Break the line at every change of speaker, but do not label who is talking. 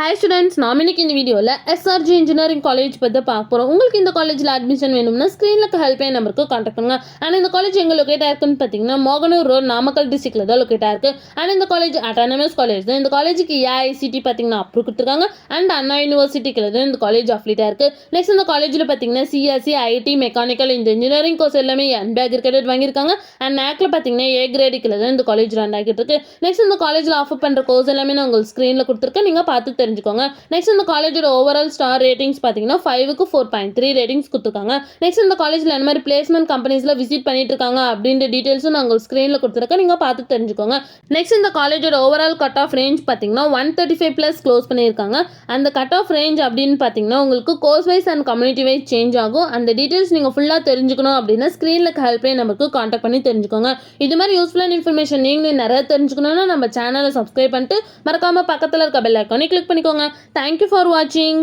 Hi students, நாம் இன்னைக்கு இந்த வீடியோவில் எஸ்ஆர்ஜி இன்ஜினியரிங் காலேஜ் பற்றி பார்க்க போகிறோம். உங்களுக்கு இந்த காலேஜில் அட்மிஷன் வேணும்னா ஸ்க்ரீனில் ஹெல்ப்லைன் நம்பருக்கு கான்டாக்ட் பண்ணுங்க. அண்ட் இந்த காலேஜ் எங்கே லொக்கேட் ஆயிருக்குன்னு பார்த்தீங்கன்னா மோகனூர் ரோட், நாமக்கல் டிஸ்ட்ரிக்ட்ல தான் லொக்கேட் ஆயிருக்கு. அண்ட் இந்த காலேஜ் அட்டானமஸ் காலேஜ் தான். இந்த காலேஜுக்கு ஏஐசிடி பார்த்தீங்கன்னா அப்ரூவ் கொடுத்துருக்காங்க. அண்ட் அண்ணா யூனிவர்சிட்டிக்கு தான் இந்த காலேஜ் அஃபிலிட்டாக இருக்குது. நெக்ஸ்ட் இந்த காலேஜில் பார்த்தீங்கன்னா சிஎஸ்சி, ஐடி, மெக்கானிக்கல், இந்த இன்ஜினியரிங் கோர்ஸ் எல்லாமே என்பேக் கிரெடிட் வாங்கியிருக்காங்க. அண்ட் நேக்கில் பார்த்தீங்கன்னா ஏ கிரேடுக்கில் தான் இந்த காலேஜ் ரன் ஆகிட்டு இருக்கு. நெக்ஸ்ட் இந்த காலேஜில் ஆஃபர் பண்ணுற கோர்ஸ் எல்லாமே நான் உங்களுக்கு ஸ்க்ரீனில் கொடுத்துருக்கேன், நீங்கள் பார்த்து தெரிஞ்சுக்கோங்க. நெக்ஸ்ட் இந்த காலேஜோட ஓவரால் ஸ்டார் ரேட்டிங்ஸ் பார்த்தீங்கன்னா 5க்கு 4.3 ரேட்டிங்ஸ் கொடுத்துருக்காங்க. நெக்ஸ்ட் இந்த காலேஜில் என்ன மாதிரி பிளேஸ்மெண்ட் கம்பெனிஸில் விசிட் பண்ணிட்டு இருக்காங்க அப்படின்ற டீட்டெயில்ஸும் நான் உங்களுக்கு ஸ்க்ரீனில் கொடுத்துருக்கேன், நீங்கள் பார்த்து தெரிஞ்சுக்கோங்க. நெக்ஸ்ட் இந்த காலேஜோட ஓவரால் கட் ஆஃப் ரேஞ்ச் பார்த்தீங்கன்னா 135+ க்ளோஸ் பண்ணியிருக்காங்க. அந்த கட் ஆஃப் ரேஞ்ச் அப்படின்னு பார்த்தீங்கன்னா உங்களுக்கு course wise and community wise change ஆகும். அந்த டீட்டெயில்ஸ் நீங்கள் ஃபுல்லாக தெரிஞ்சுக்கணும் அப்படின்னா ஸ்க்ரீனில் ஹெல்ப்லைன் நம்பருக்கு கான்டாக்ட் பண்ணி தெரிஞ்சுக்கோங்க. இது மாதிரி யூஸ்ஃபுல்லான இன்ஃபர்மேஷன் நீங்களும் நிறைய தெரிஞ்சுக்கணும்னா நம்ம சேனலை சப்ஸ்கிரைப் பண்ணிட்டு மறக்காமல் பக்கத்தில் இருக்க பெல் ஐக்கானை கிளிக் பண்ணிக்கோங்க. Thank you for watching.